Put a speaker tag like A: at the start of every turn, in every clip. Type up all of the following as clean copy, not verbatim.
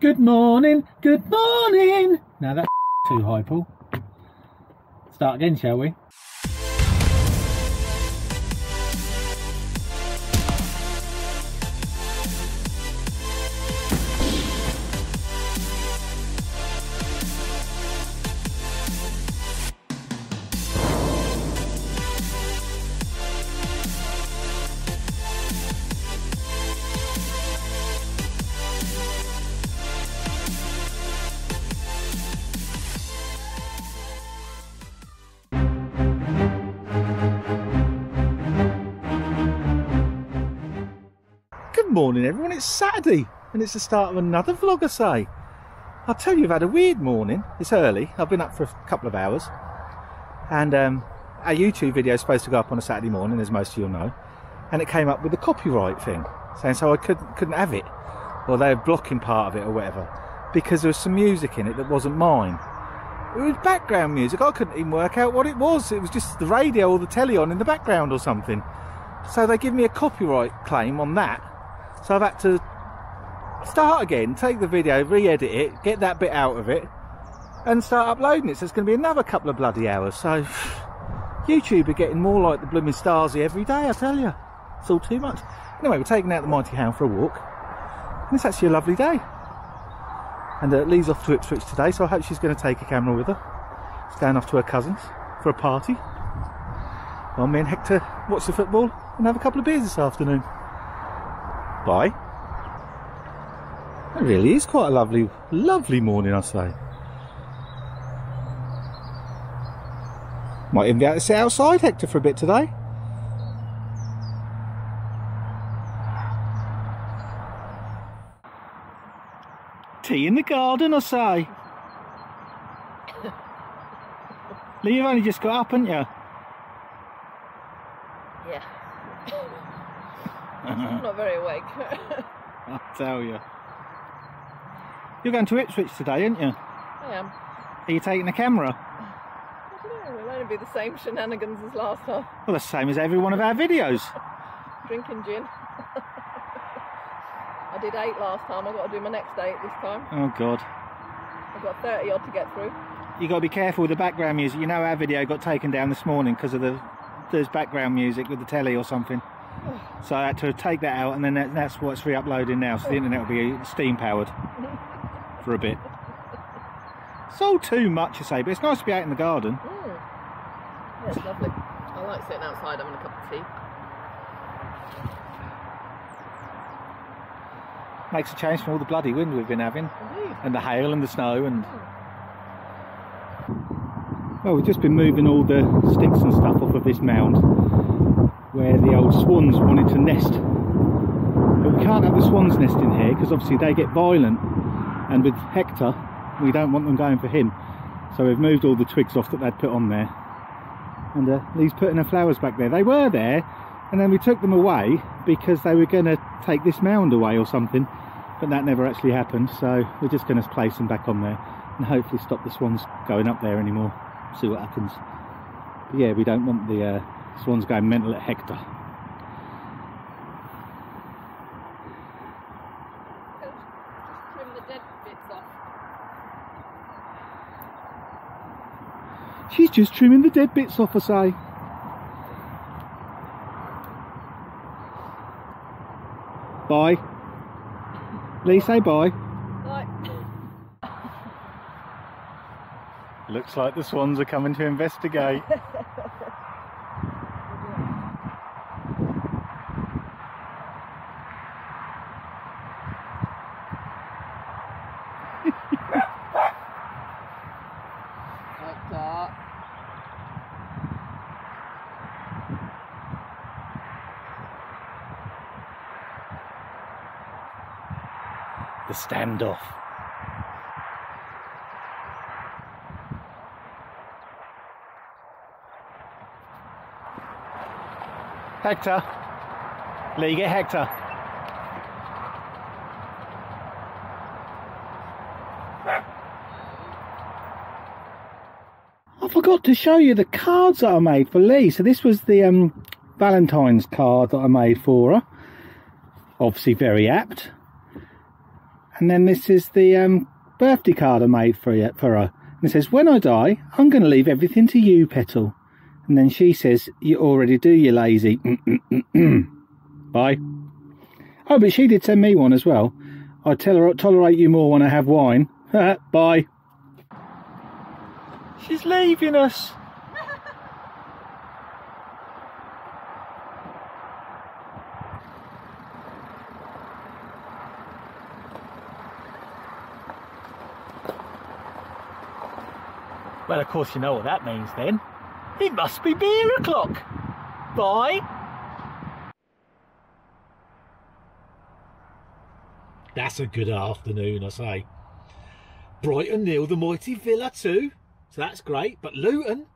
A: Good morning, good morning. Now that's too high, Paul. Start again, shall we? Good morning everyone, it's Saturday and it's the start of another vlog, I say. I'll tell you, I've had a weird morning. It's early, I've been up for a couple of hours, and our YouTube video is supposed to go up on a Saturday morning, as most of you know, and it came up with the copyright thing saying so I couldn't have it, or they were blocking part of it or whatever, because there was some music in it that wasn't mine. It was background music. I couldn't even work out what it was. It was just the radio or the telly on in the background or something. So they give me a copyright claim on that. So I've had to start again, take the video, re-edit it, get that bit out of it, and start uploading it. So it's going to be another couple of bloody hours. So YouTube are getting more like the blooming Stasi every day, I tell you. It's all too much. Anyway, we're taking out the Mighty Hound for a walk, and it's actually a lovely day. And Lee's off to Ipswich today, so I hope she's going to take a camera with her. She's going off to her cousin's for a party. Well, me and Hector watch the football and have a couple of beers this afternoon. Bye. It really is quite a lovely, lovely morning, I say. Might even be able to sit outside, Hector, for a bit today. Tea in the garden, I say. Lee, you've only just got up, haven't you?
B: Yeah. I'm not very awake.
A: I'll tell you. You're going to Ipswich today, aren't you?
B: I am.
A: Are you taking the camera?
B: I don't know, it'll only be the same shenanigans as last time.
A: Well, the same as every one of our videos.
B: Drinking gin. I did 8 last time, I've got to do my next 8 this time.
A: Oh God.
B: I've got 30 odd to get through.
A: You got to be careful with the background music. You know our video got taken down this morning because of there's background music with the telly or something. So I had to take that out, and then that's what's re-uploading now, so the internet will be steam powered for a bit. It's all too much, I say, but it's nice to be out in the garden.
B: Yeah, it's lovely. I like sitting outside having a cup of tea.
A: Makes a change from all the bloody wind we've been having.
B: Indeed.
A: And the hail and the snow and... Well, we've just been moving all the sticks and stuff off of this mound where the old swans wanted to nest. But we can't have the swans nest in here because obviously they get violent, and with Hector we don't want them going for him. So we've moved all the twigs off that they'd put on there. And Lee's putting her flowers back there. They were there and then we took them away because they were going to take this mound away or something, but that never actually happened. So we're just going to place them back on there and hopefully stop the swans going up there anymore. See what happens. But yeah, we don't want the swans going mental at Hector.
B: Just trim the dead bits off.
A: She's just trimming the dead bits off, I say. Bye. Lee, say bye.
B: Bye.
A: Looks like the swans are coming to investigate.
B: Hector.
A: The standoff. Hector. Lee, get Hector. I forgot to show you the cards that I made for Lee. So this was the Valentine's card that I made for her. Obviously very apt. And then this is the birthday card I made for her. And it says, when I die, I'm going to leave everything to you, Petal. And then she says, you already do, you lazy. Bye. Oh, but she did send me one as well. I tolerate you more when I have wine. Bye. She's leaving us. Well, of course you know what that means then. It must be beer o'clock. Bye. That's a good afternoon, I say. Brighton nil, the mighty Villa 2. So that's great. But Luton,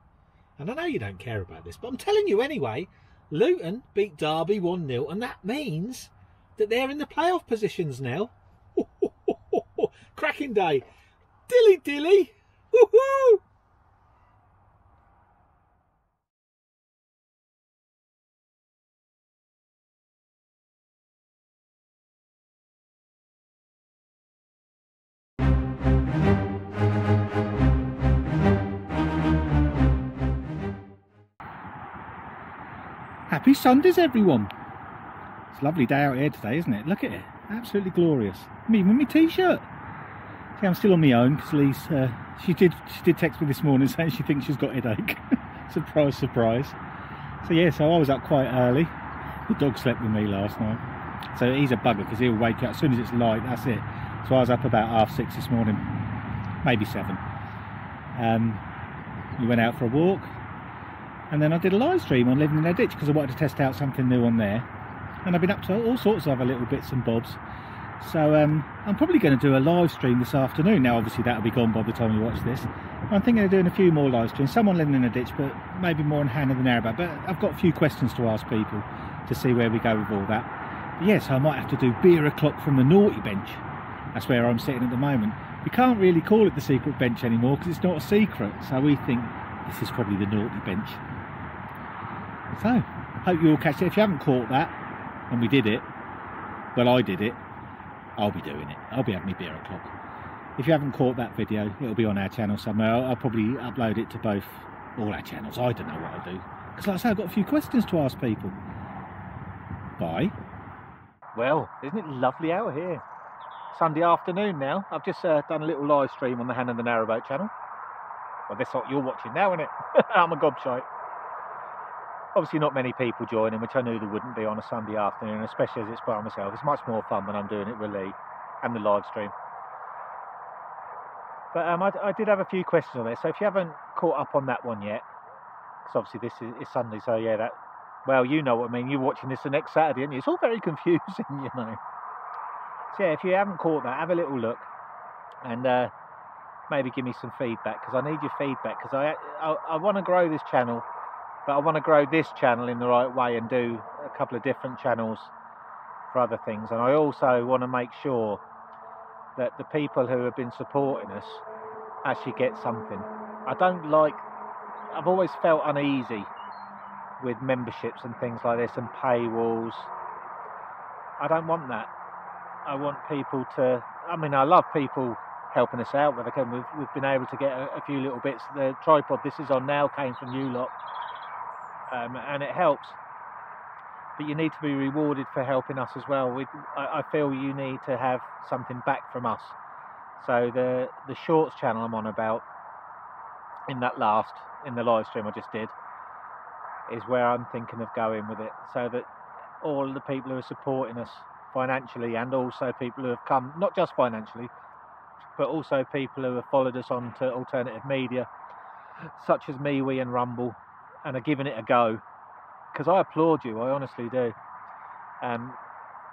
A: and I know you don't care about this, but I'm telling you anyway, Luton beat Derby 1-0, and that means that they're in the playoff positions now. Cracking day. Dilly dilly. Woohoo! Happy Sundays, everyone. It's a lovely day out here today, isn't it? Look at it. Absolutely glorious. Me with my t-shirt. See, I'm still on my own because Lee's, she did text me this morning saying she thinks she's got a headache. Surprise, surprise. So yeah, so I was up quite early. The dog slept with me last night. So he's a bugger because he'll wake up as soon as it's light, that's it. So I was up about 6:30 this morning, maybe 7. We went out for a walk. And then I did a live stream on Living in a Ditch because I wanted to test out something new on there. And I've been up to all sorts of other little bits and bobs. So I'm probably going to do a live stream this afternoon. Now obviously that'll be gone by the time you watch this. I'm thinking of doing a few more live streams. Some on Living in a Ditch, but maybe more on Hannah the Narrowboat. But I've got a few questions to ask people to see where we go with all that. But yes, I might have to do beer o'clock from the naughty bench. That's where I'm sitting at the moment. We can't really call it the secret bench anymore because it's not a secret. So we think this is probably the naughty bench. So, hope you all catch it. If you haven't caught that, and we did it, well, I did it, I'll be doing it. I'll be having my beer o'clock. If you haven't caught that video, it'll be on our channel somewhere. I'll probably upload it to all our channels. I don't know what I'll do. Because like I say, I've got a few questions to ask people. Bye. Well, isn't it lovely out here? Sunday afternoon now. I've just done a little live stream on the Hannah the Narrowboat channel. Well, that's what you're watching now, isn't it? I'm a gobshite. Obviously not many people joining, which I knew there wouldn't be on a Sunday afternoon, especially as it's by myself. It's much more fun when I'm doing it with Lee and the live stream. But I did have a few questions on there, so if you haven't caught up on that one yet, because obviously this is Sunday, so yeah, well, you know what I mean. You're watching this the next Saturday, aren't you? It's all very confusing, you know. So yeah, if you haven't caught that, have a little look and maybe give me some feedback, because I need your feedback, because I want to grow this channel. But I want to grow this channel in the right way and do a couple of different channels for other things. And I also want to make sure that the people who have been supporting us actually get something. I've always felt uneasy with memberships and things like this and paywalls. I don't want that. I want people to, I love people helping us out where they can. We've been able to get a few little bits. The tripod this is on now came from you lot. And it helps, but you need to be rewarded for helping us as well. I feel you need to have something back from us. So the shorts channel I'm on about in the live stream I just did is where I'm thinking of going with it, so that all the people who are supporting us financially, and also people who have come, not just financially, but also people who have followed us on to alternative media such as MeWe and Rumble, and are giving it a go, because I applaud you, I honestly do.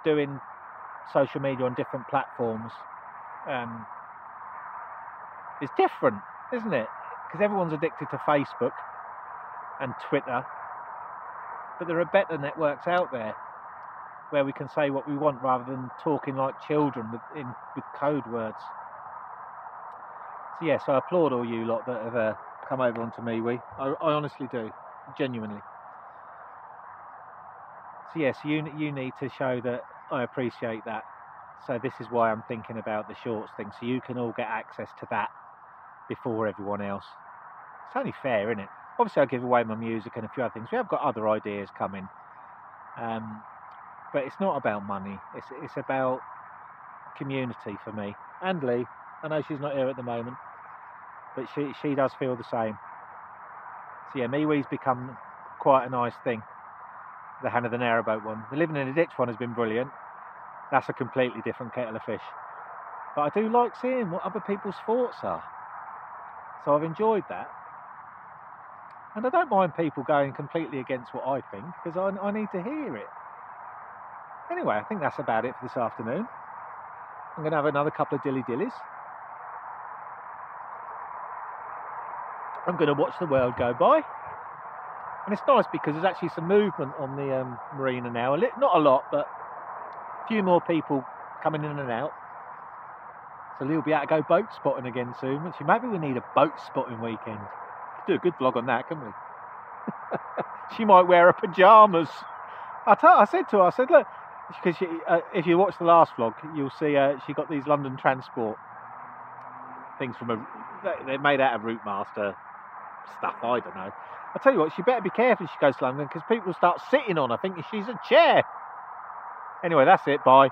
A: Doing social media on different platforms is different, isn't it? Because everyone's addicted to Facebook and Twitter, but there are better networks out there where we can say what we want rather than talking like children with code words. So yes, I applaud all you lot that have come over onto MeWe. I honestly do, genuinely. So yes, you need to show that I appreciate that, So this is why I'm thinking about the shorts thing, so you can all get access to that before everyone else. It's only fair, isn't it? Obviously I'll give away my music and a few other things. We have got other ideas coming. But it's not about money. It's about community for me. And Lee, I know she's not here at the moment, but she does feel the same. So yeah, MeWe's become quite a nice thing. The Hannah the Narrowboat one. The Living in a Ditch one has been brilliant. That's a completely different kettle of fish. But I do like seeing what other people's thoughts are. So I've enjoyed that. And I don't mind people going completely against what I think, because I need to hear it. Anyway, I think that's about it for this afternoon. I'm going to have another couple of dilly-dillies. I'm going to watch the world go by. And it's nice because there's actually some movement on the marina now. Not a lot, but a few more people coming in and out. So Lee will be able to go boat spotting again soon. Which maybe we need a boat spotting weekend. Do a good vlog on that, couldn't we? She might wear her pyjamas. I said to her, I said, look, because if you watch the last vlog, you'll see she got these London Transport things from they're made out of Routemaster stuff. I don't know. I tell you what, she better be careful if she goes to London, because people start sitting on her thinking she's a chair. Anyway, that's it. Bye.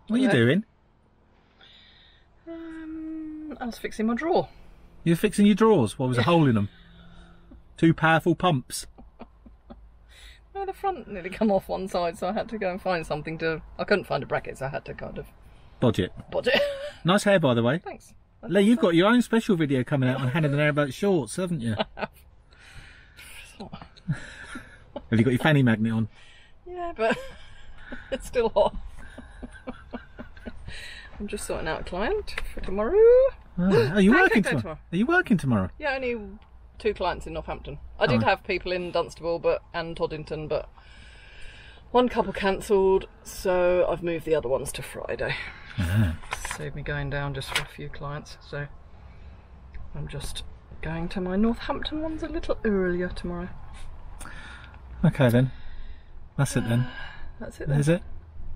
A: What are you doing?
B: I was fixing my drawer.
A: You're fixing your drawers? What was a hole in them? Two powerful pumps?
B: No, the front nearly come off one side, so I had to go and find something to... I couldn't find a bracket, so I had to kind of...
A: Bodge it. Nice hair, by the way.
B: Thanks.
A: Lee, you've got your own special video coming out on Hannah the Narrowboat shorts, haven't you? Have you got your fanny magnet on?
B: Yeah, but it's still hot. I'm just sorting out a client for tomorrow.
A: Oh, are you working tomorrow? Are you working tomorrow?
B: Yeah, only 2 clients in Northampton. I did have people in Dunstable and Toddington, but one couple cancelled, so I've moved the other ones to Friday. Save me going down just for a few clients, so I'm just going to my Northampton ones a little earlier tomorrow.
A: Okay then. That's it then.
B: That's it then.
A: Is it?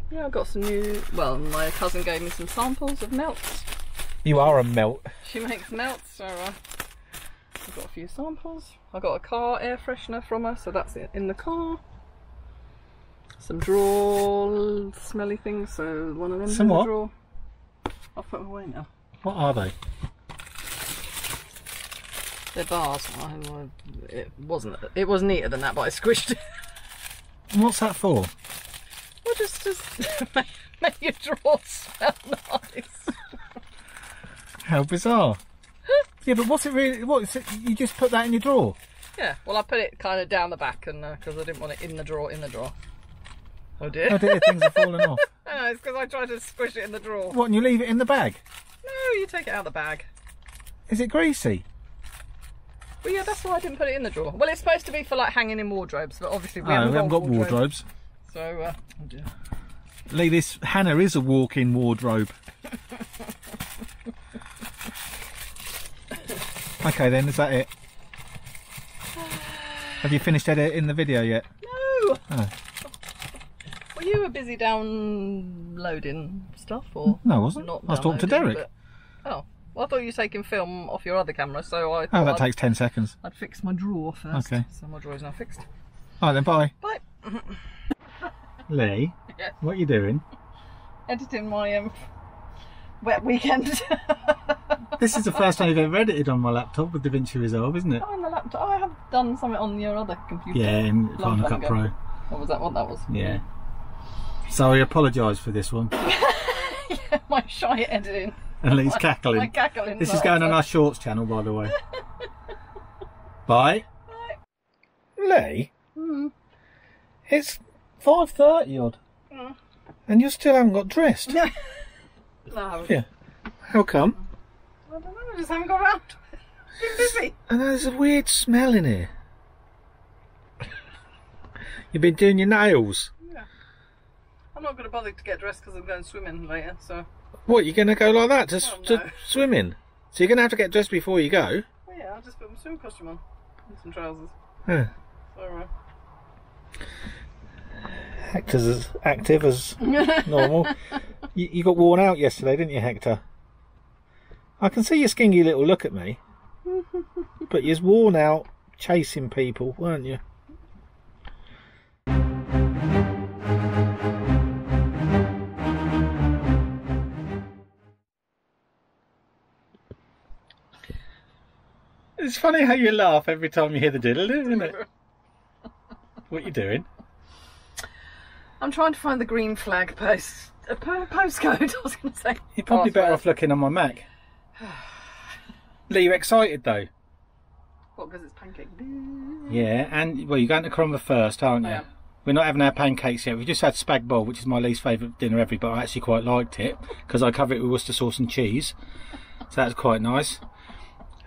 B: Yeah, I've got some new... Well, my cousin gave me some samples of melts.
A: You are a melt.
B: She makes melts, so I've got a few samples. I got a car air freshener from her, so that's it in the car. Some drawer smelly things, so one of them in the drawer. I'll put them away now.
A: What are they?
B: They're bars. It was neater than that, but I squished it.
A: And what's that for?
B: Well, just make your drawers smell nice.
A: How bizarre. Yeah, but what's it really? What is it? You just put that in your drawer?
B: Yeah. Well, I put it kind of down the back, and because I didn't want it in the drawer. Oh dear.
A: Oh dear, things are falling off.
B: No, it's because I tried to squish it in the drawer.
A: What? And you leave it in the bag?
B: No, you take it out of the bag.
A: Is it greasy?
B: Well, yeah, that's why I didn't put it in the drawer. Well, it's supposed to be for like hanging in wardrobes, but obviously we haven't got
A: wardrobes.
B: So, oh dear.
A: Lee, this Hannah is a walk-in wardrobe. Okay then, is that it? Have you finished editing the video yet?
B: No!
A: Oh.
B: Well, you were busy downloading stuff, or?
A: No, I wasn't. I was talking to Derek.
B: But... Oh. Well, I thought you were taking film off your other camera, so I thought...
A: Oh, that takes 10 seconds.
B: I'd fix my drawer first.
A: Okay.
B: So my drawer is now fixed.
A: Alright then, bye.
B: Bye.
A: Lee,
B: yes.
A: What are you doing?
B: Editing my wet weekend.
A: This is the first time you've ever edited on my laptop with DaVinci Resolve, isn't it?
B: Oh, on the laptop. I have done something on your other computer.
A: Yeah, in Final Cut Pro.
B: What was that? What that was?
A: Yeah. So I apologise for this one.
B: Yeah, my shy editing.
A: And Lee's cackling.
B: My cackling.
A: This is going on our shorts channel, by the way. Bye.
B: Bye.
A: Lee? It's 5:30 odd. And you still haven't got dressed?
B: No. No, I haven't.
A: Yeah. How come?
B: I don't know, I just haven't got around. Been busy.
A: And there's a weird smell in here. You've been doing your nails?
B: Yeah. I'm not going to bother to get dressed because I'm going swimming later, so...
A: What, you're going to go like that to,
B: no.
A: to swimming? So you're going to have to get dressed before you go?
B: Well, yeah, I'll just put my swim costume on and some trousers.
A: Yeah.
B: So,
A: Hector's as active as normal. You got worn out yesterday, didn't you, Hector? I can see your skingy little look at me. But you're worn out chasing people, weren't you? It's funny how you laugh every time you hear the diddle, isn't it? What you doing?
B: I'm trying to find the green flag postcode, I was going to say.
A: You're probably better off looking on my Mac. Lee, you excited though?
B: What, because it's pancake?
A: Yeah, and well, you're going to Cromber first, aren't you?
B: Yeah.
A: We're not having our pancakes yet. We've just had spag bol, which is my least favourite dinner ever, but I actually quite liked it because I cover it with Worcester sauce and cheese. So that's quite nice.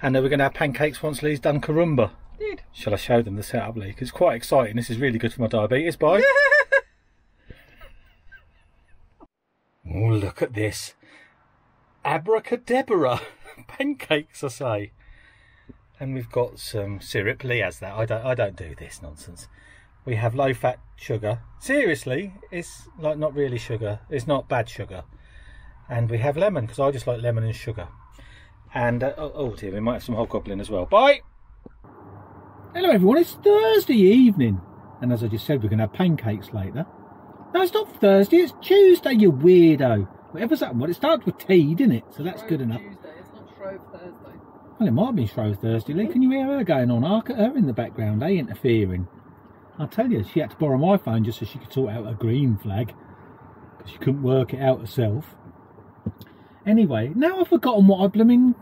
A: And then we're going to have pancakes once Lee's done Karumba.
B: Dude.
A: Shall I show them the setup, Lee? Because it's quite exciting. This is really good for my diabetes. Bye. Oh, look at this. Abracadabra. Pancakes, I say. And we've got some syrup. Lee has that. I don't do this nonsense. We have low fat sugar. Seriously, it's like not really sugar. It's not bad sugar. And we have lemon because I just like lemon and sugar. And oh dear, we might have some hobgoblin as well. Bye. Hello everyone, it's Thursday evening, and as I just said, we're going to have pancakes later. No, it's not Thursday, it's Tuesday, you weirdo. Whatever's that? Well, it starts with T, didn't it? So that's good enough.
B: Tuesday, it's not Shrove Thursday.
A: Well, it might be Shrove Thursday, Lee. Can you hear her going on? Look at her in the background, interfering. I'll tell you, she had to borrow my phone just so she could sort out a green flag, because she couldn't work it out herself. Anyway, now I've forgotten what I've blooming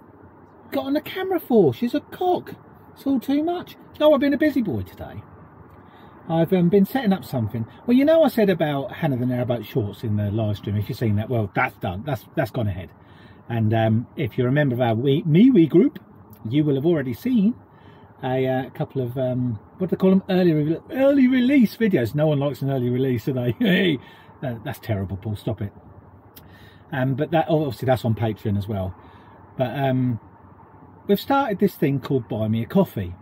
A: got on the camera for. She's a cock. It's all too much. No, I've been a busy boy today. I've been setting up something. Well, you know I said about Hannah the Narrowboat shorts in the live stream. If you've seen that, well, that's done. That's gone ahead. And if you're a member of our MeWe group, you will have already seen a couple of, what do they call them? Early release videos. No one likes an early release, do they? Hey, that's terrible, Paul. Stop it. But that obviously that's on Patreon as well. But we've started this thing called Buy Me a Coffee.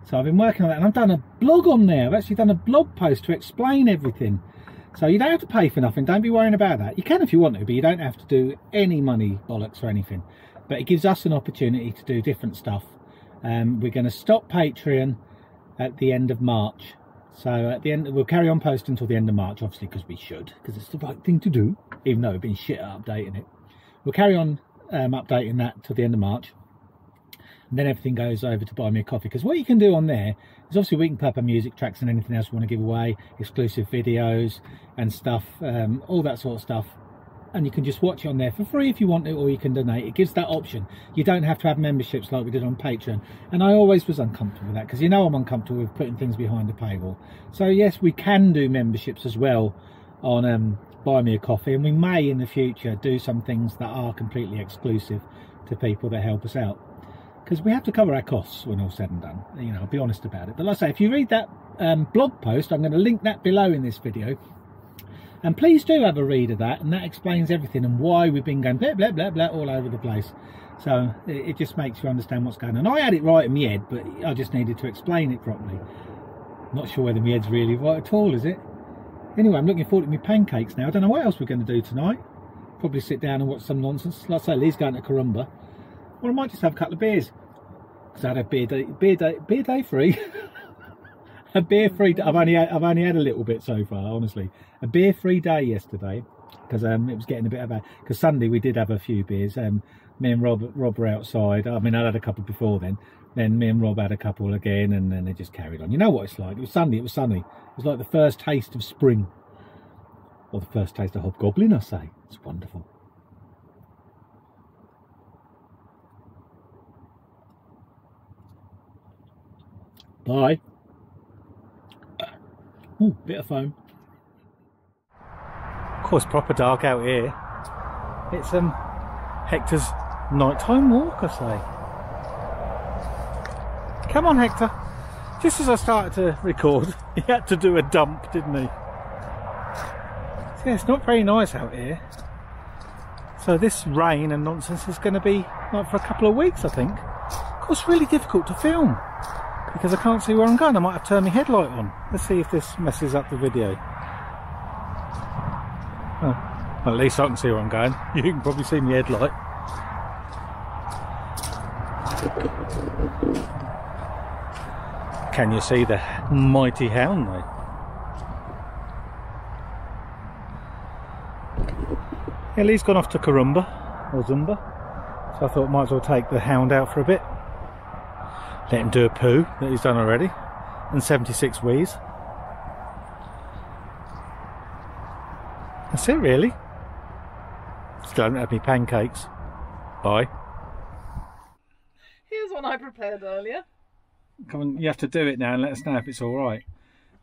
A: So I've been working on that, and I've done a blog on there. I've actually done a blog post to explain everything. So you don't have to pay for nothing. Don't be worrying about that. You can if you want to, but you don't have to do any money bollocks or anything. But it gives us an opportunity to do different stuff. We're going to stop Patreon at the end of March. So at the end, we'll carry on posting until the end of March, obviously, because we should, because it's the right thing to do, even though we've been shit at updating it. We'll carry on updating that till the end of March. And then everything goes over to Buy Me a Coffee, because what you can do on there is obviously we can put up music tracks and anything else we want to give away, exclusive videos and stuff, all that sort of stuff. And you can just watch it on there for free if you want to, or you can donate. It gives that option. You don't have to have memberships like we did on Patreon. And I always was uncomfortable with that, because you know I'm uncomfortable with putting things behind a paywall. So yes, we can do memberships as well on Buy Me a Coffee, and we may in the future do some things that are completely exclusive to people that help us out. Because we have to cover our costs when all's said and done. You know, I'll be honest about it. But like I say, if you read that blog post, I'm going to link that below in this video. And please do have a read of that, and that explains everything and why we've been going blah, blah, blah, blah all over the place. So it just makes you understand what's going on. I had it right in my head, but I just needed to explain it properly. Not sure whether my head's really right at all, is it? Anyway, I'm looking forward to my pancakes now. I don't know what else we're going to do tonight. Probably sit down and watch some nonsense. Like I say, Lee's going to Karumba. Or I might just have a couple of beers. Because I had a beer day free. A beer free day. I've only had a little bit so far, honestly. A beer free day yesterday, because it was getting a bit of a, because Sunday we did have a few beers. Me and Rob were outside. I mean, I'd had a couple before then me and Rob had a couple again, and then they just carried on. You know what it's like. It was sunny. It was like the first taste of spring, or the first taste of hobgoblin, I say. It's wonderful.
C: Bye. Ooh, bit of foam.
A: Of course, proper dark out here. It's Hector's nighttime walk, I say. Come on, Hector. Just as I started to record, he had to do a dump, didn't he? So yeah, it's not very nice out here. So this rain and nonsense is going to be like for a couple of weeks, I think. Of course, really difficult to film because I can't see where I'm going. I might have to turn my headlight on. Let's see if this messes up the video. Oh, well, at least I can see where I'm going. You can probably see my headlight. Can you see the mighty hound though? Yeah, Lee's gone off to Karumba or Zumba, so I thought might as well take the hound out for a bit. Let him do a poo that he's done already, and 76 wheeze. That's it really. Still haven't had me pancakes. Bye.
B: Here's one I prepared earlier.
A: Come on, you have to do it now and let us know if it's alright.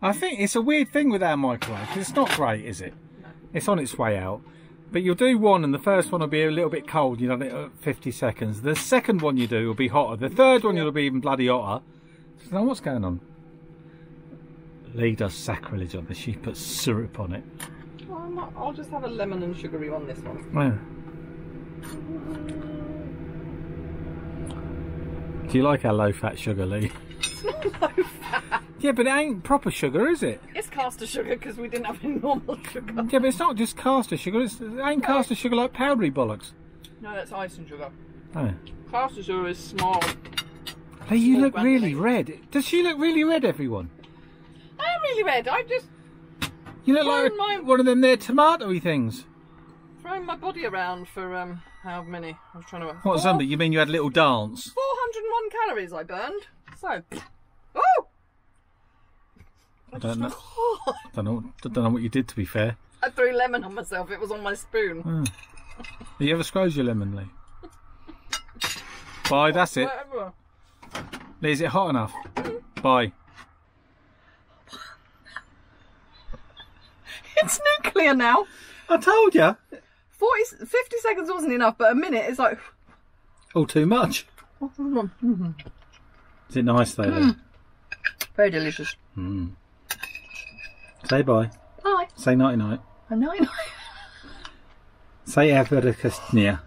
A: I think it's a weird thing with our microwave, because it's not great, is it? It's on its way out. But you'll do one and the first one will be a little bit cold, you know, at 50 seconds. The second one you do will be hotter. The third one will be even bloody hotter. So now what's going on? Lee does sacrilege on this. She puts syrup on it.
B: Well, I'll just have a lemon and sugary on this one.
A: Yeah. Do you like our low-fat sugar, Lee?
B: It's not low-fat.
A: Yeah, but it ain't proper sugar, is it?
B: It's caster sugar because we didn't have any normal sugar.
A: Yeah, but it's not just caster sugar. It ain't caster sugar like powdery bollocks.
B: No, that's icing sugar.
A: Oh.
B: Caster sugar is small.
A: Hey, you look really red. Does she look really red, everyone?
B: I am really red. I just...
A: You look like one of them there tomatoey things.
B: Throwing my body around for, how many? I was trying to...
A: What, something? You mean you had a little dance?
B: 401 calories I burned. So... Oh!
A: I don't know. Don't know what you did, to be fair.
B: I threw lemon on myself. It was on my spoon.
A: Oh. Do you ever squoze your lemon, Lee? Bye, that's it.
B: Whatever.
A: Lee, is it hot enough? Bye.
B: It's nuclear now.
A: I told you.
B: 50 seconds wasn't enough, but a minute is like...
A: All too much. Is it nice though, Lee?
B: Very delicious.
A: Say bye.
B: Bye.
A: Say nighty night.
B: Night.
A: Say Everikastnia.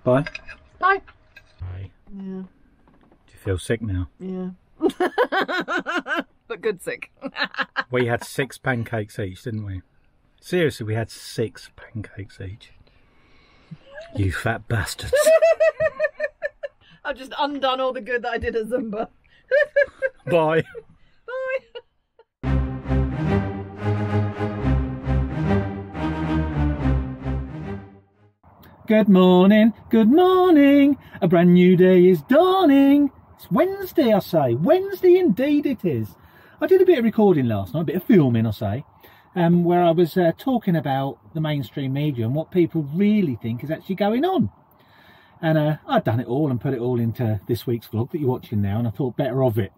A: Bye.
B: Bye.
A: Bye.
B: Yeah.
A: Do you feel sick now?
B: Yeah. But good sick.
A: We had 6 pancakes each, didn't we? Seriously, we had 6 pancakes each. You fat bastards.
B: I've just undone all the good that I did at Zumba.
A: Bye.
B: Bye.
C: Good morning, a brand new day is dawning. It's Wednesday, I say. Wednesday indeed it is. I did a bit of recording last night, a bit of filming, I say, where I was talking about the mainstream media and what people really think is actually going on. And I'd done it all and put it all into this week's vlog that you're watching now, and I thought better of it,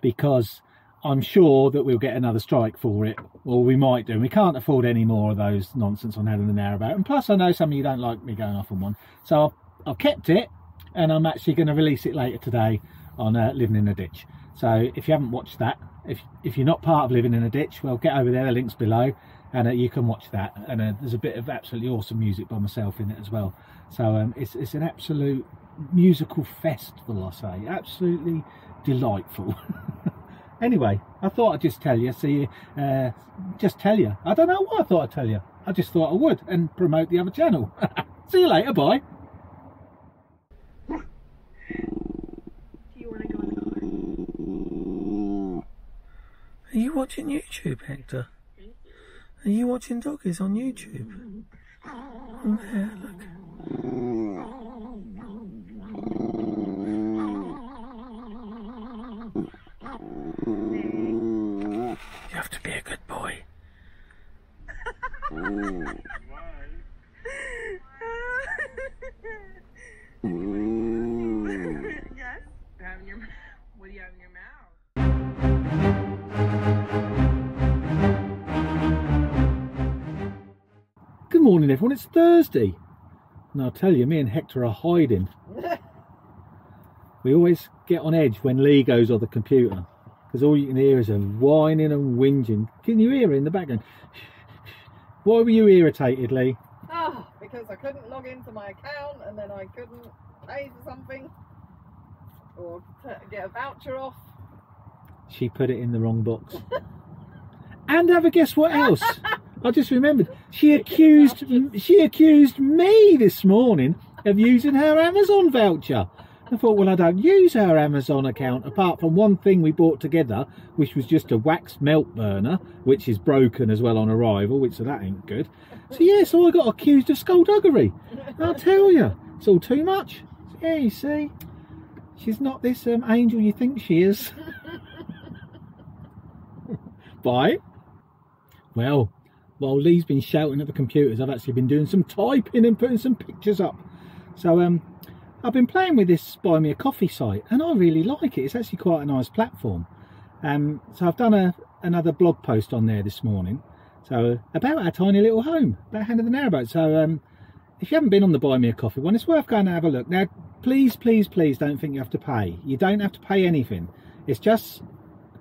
C: because I'm sure that we'll get another strike for it, or we might do. We can't afford any more of those nonsense on having the Narrowboat. And plus, I know some of you don't like me going off on one, so I've kept it, and I'm actually going to release it later today on Living in a Ditch. So if you haven't watched that, if you're not part of Living in a Ditch, well, get over there, the link's below, and you can watch that. And there's a bit of absolutely awesome music by myself in it as well. So it's an absolute musical festival, I say. Absolutely delightful. Anyway, I thought I'd just tell you, just tell you. I don't know why I thought I'd tell you. I just thought I would, and promote the other channel. See you later, bye.
B: Do you want to go in the car?
A: Are you watching YouTube, Hector? Are you watching doggies on YouTube? Oh, yeah, look. You have to be a good boy.
B: Yes.
D: have in your mouth? What do you have in your mouth?
C: Good morning, everyone. It's Thursday. And I'll tell you, me and Hector are hiding. We always get on edge when Lee goes on the computer, because all you can hear is her whining and whinging. Can you hear her in the background? Why were you irritated, Lee?
B: Oh, because I couldn't log into my account and then I couldn't pay for something or get a voucher off.
C: She put it in the wrong box. And have a guess what else? I just remembered. She accused me this morning of using her Amazon voucher. I thought, well, I don't use her Amazon account apart from one thing we bought together, which was just a wax melt burner, which is broken as well on arrival, which so that ain't good. So yeah, so I got accused of skullduggery. I'll tell you, it's all too much. Yeah, you see, she's not this angel you think she is. Bye. Well, while Lee's been shouting at the computers, I've actually been doing some typing and putting some pictures up. So I've been playing with this Buy Me a Coffee site, and I really like it. It's actually quite a nice platform. So I've done another blog post on there this morning, so about our tiny little home, about Hand of the Narrowboat. So if you haven't been on the Buy Me a Coffee one, it's worth going to have a look. Now, please, please, please don't think you have to pay. You don't have to pay anything. It's just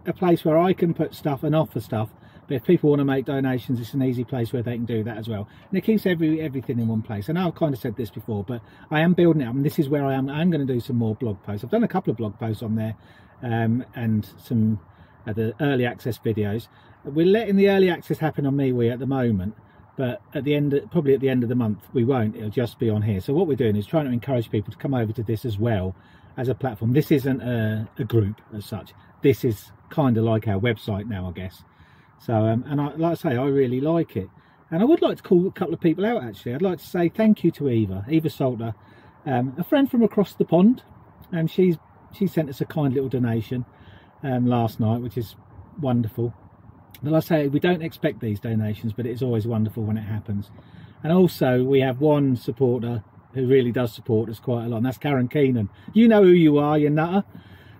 C: a place where I can put stuff and offer stuff. But if people want to make donations, it's an easy place where they can do that as well. And it keeps everything in one place. And I've kind of said this before, but I am building it up, and this is where I am. I'm going to do some more blog posts. I've done a couple of blog posts on there, and some the early access videos. We're letting the early access happen on MeWe at the moment, but at the end, probably at the end of the month, we won't. It'll just be on here. So what we're doing is trying to encourage people to come over to this as well as a platform. This isn't a group as such. This is kind of like our website now, I guess. So, and like I say, I really like it. And I would like to call a couple of people out, actually. I'd like to say thank you to Eva Salter, a friend from across the pond. And she sent us a kind little donation last night, which is wonderful. But like I say, we don't expect these donations, but it's always wonderful when it happens. And also, we have one supporter who really does support us quite a lot, and that's Karen Keenan. You know who you are, you nutter.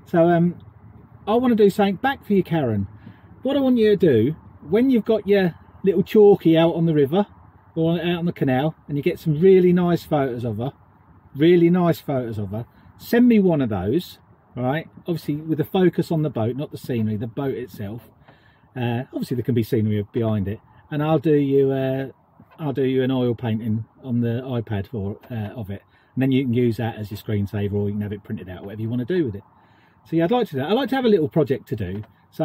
C: So, I want to do something back for you, Karen. What I want you to do, when you've got your little chalky out on the river or out on the canal and you get some really nice photos of her, send me one of those, right? Obviously with the focus on the boat, not the scenery, the boat itself. Obviously there can be scenery behind it, and I'll do you an oil painting on the iPad of it, and then you can use that as your screensaver, or you can have it printed out, whatever you want to do with it. So yeah, I'd like to do that. I'd like to have a little project to do. So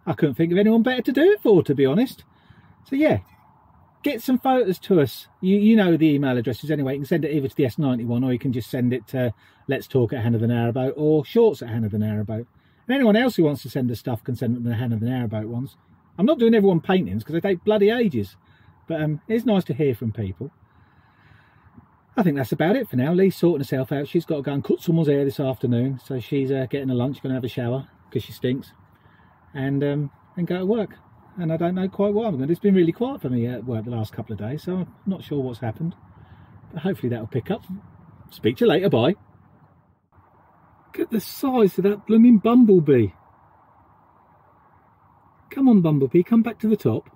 C: I couldn't think of anyone better to do it for, to be honest. So yeah, get some photos to us. You know the email addresses anyway. You can send it either to the S91, or you can just send it to letstalk at Hand of the Narrowboat, or shorts at Hand of the Narrowboat. And anyone else who wants to send us stuff can send them to the Hand of the Narrowboat ones. I'm not doing everyone paintings because they take bloody ages, but it's nice to hear from people. I think that's about it for now. Lee's sorting herself out. She's got to go and cut someone's hair this afternoon, so she's getting a lunch, going to have a shower because she stinks, and go to work. And I don't know quite what I'm going to do. It's been really quiet for me at work the last couple of days, so I'm not sure what's happened, but hopefully that'll pick up. Speak to you later, bye. Look at the size of that blooming bumblebee. Come on, bumblebee, come back to the top.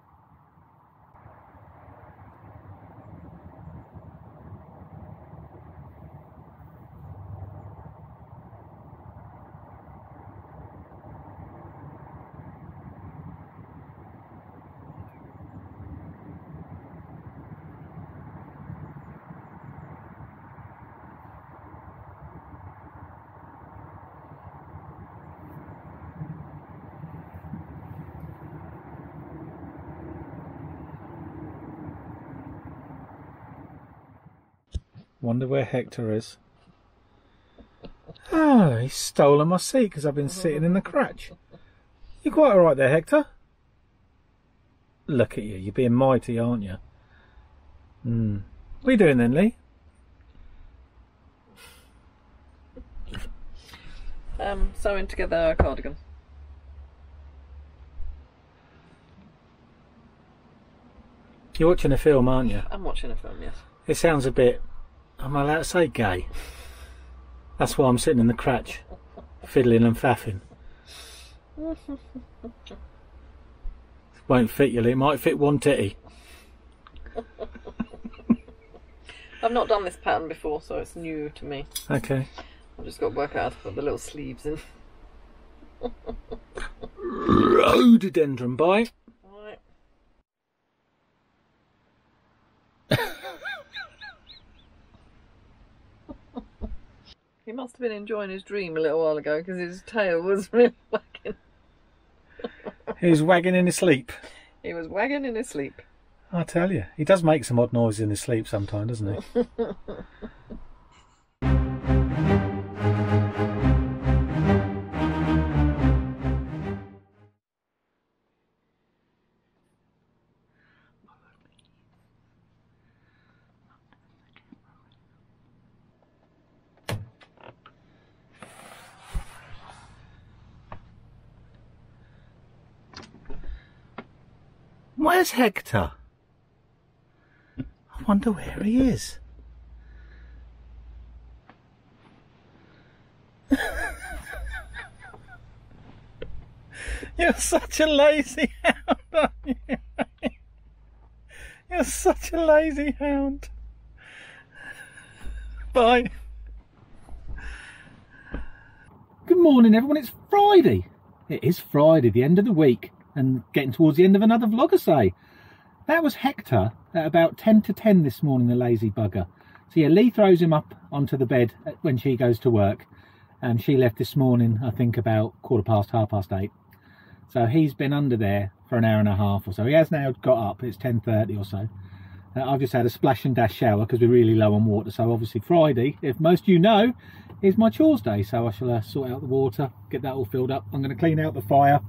C: Wonder where Hector is. Oh, he's stolen my seat because I've been sitting in the crutch. You're quite alright there, Hector. Look at you, you're being mighty, aren't you? What are you doing then, Lee?
B: Sewing together a cardigan.
C: You're watching a film, aren't you?
B: I'm watching a film, yes.
C: It sounds a bit, am I allowed to say gay? That's why I'm sitting in the cratch, fiddling and faffing. Won't fit you, it might fit one titty.
B: I've not done this pattern before, so it's new to me.
C: Okay.
B: I've just got to work out how to put the little sleeves in.
C: Rhododendron bite.
B: Right. He must have been enjoying his dream a little while ago because his tail was really wagging.
C: He was wagging in his sleep.
B: He was wagging in his sleep.
C: I tell you, he does make some odd noises in his sleep sometimes, doesn't he?
A: Where's Hector? I wonder where he is. You're such a lazy hound, aren't you? You're such a lazy hound. Bye.
C: Good morning everyone, it's Friday. It is Friday, the end of the week, and getting towards the end of another vlog, I say. That was Hector at about 10 to 10 this morning, the lazy bugger. So yeah, Lee throws him up onto the bed when she goes to work. She left this morning, I think about 8:15. So he's been under there for an hour and a half or so. He has now got up, it's 10:30 or so. I've just had a splash and dash shower because we're really low on water. So obviously Friday, if most of you know, is my chores day. So I shall sort out the water, get that all filled up. I'm going to clean out the fire.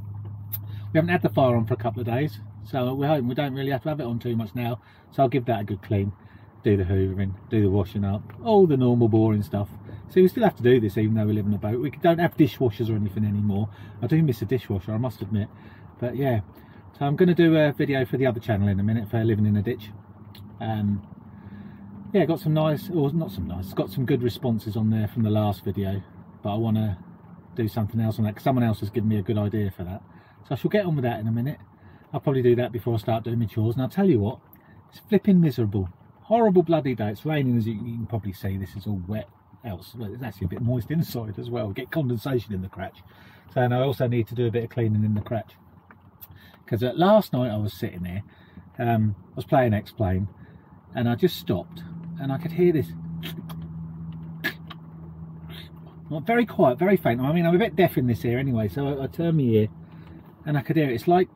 C: We haven't had the fire on for a couple of days, so we're hoping we don't really have to have it on too much now. So I'll give that a good clean, do the hoovering, do the washing up, all the normal boring stuff. So we still have to do this even though we live in a boat. We don't have dishwashers or anything anymore. I do miss a dishwasher, I must admit. But yeah, so I'm going to do a video for the other channel in a minute for living in a ditch. Yeah, got some nice, or not some nice, got some good responses on there from the last video. But I want to do something else on that because someone else has given me a good idea for that. So I shall get on with that in a minute. I'll probably do that before I start doing my chores. And I'll tell you what, it's flipping miserable. Horrible bloody day. It's raining, as you can probably see. This is all wet else. Well, it's actually a bit moist inside as well. Get condensation in the cratch. So, and I also need to do a bit of cleaning in the cratch. Because last night I was sitting there, I was playing X-Plane, and I just stopped, and I could hear this. Not very quiet, very faint. I mean, I'm a bit deaf in this ear anyway, so I turned my ear. And I could hear it. It's like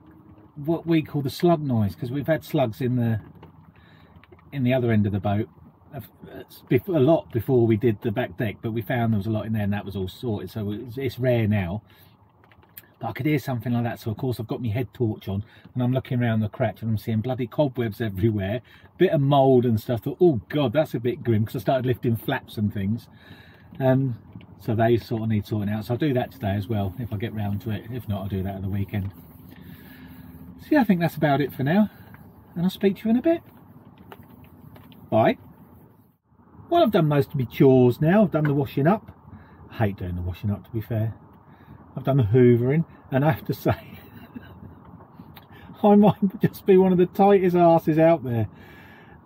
C: what we call the slug noise, because we've had slugs in the other end of the boat a lot before we did the back deck, but we found there was a lot in there and that was all sorted, so it's rare now. But I could hear something like that, so of course I've got my head torch on and I'm looking around the cratch and I'm seeing bloody cobwebs everywhere, bit of mould and stuff. Thought, oh god, that's a bit grim, because I started lifting flaps and things. So they sort of need sorting out. So I'll do that today as well if I get round to it. If not, I'll do that at the weekend. So yeah, I think that's about it for now. And I'll speak to you in a bit. Bye. Well, I've done most of my chores now. I've done the washing up. I hate doing the washing up, to be fair. I've done the hoovering. And I have to say, I might just be one of the tightest asses out there.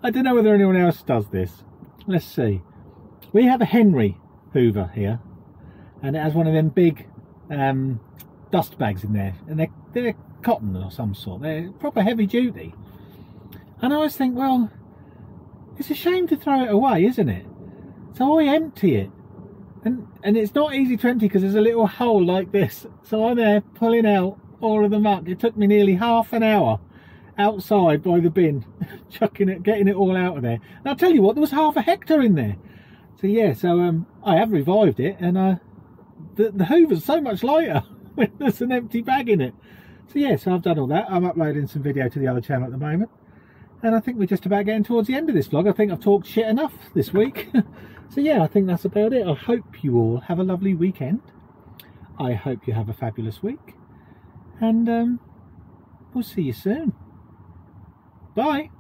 C: I don't know whether anyone else does this. Let's see. We have a Henry Hoover here, and it has one of them big dust bags in there, and they're cotton or some sort. They're proper heavy duty, and I always think, well, it's a shame to throw it away, isn't it? So I empty it, and it's not easy to empty because there's a little hole like this, so I'm there pulling out all of the muck. It took me nearly half an hour outside by the bin chucking it, getting it all out of there. And I'll tell you what, there was half a hectare in there. So yeah, so I have revived it, and the hoover's so much lighter when there's an empty bag in it. So yeah, so I've done all that. I'm uploading some video to the other channel at the moment, and I think we're just about getting towards the end of this vlog. I think I've talked shit enough this week. So yeah, I think that's about it. I hope you all have a lovely weekend. I hope you have a fabulous week, and we'll see you soon. Bye.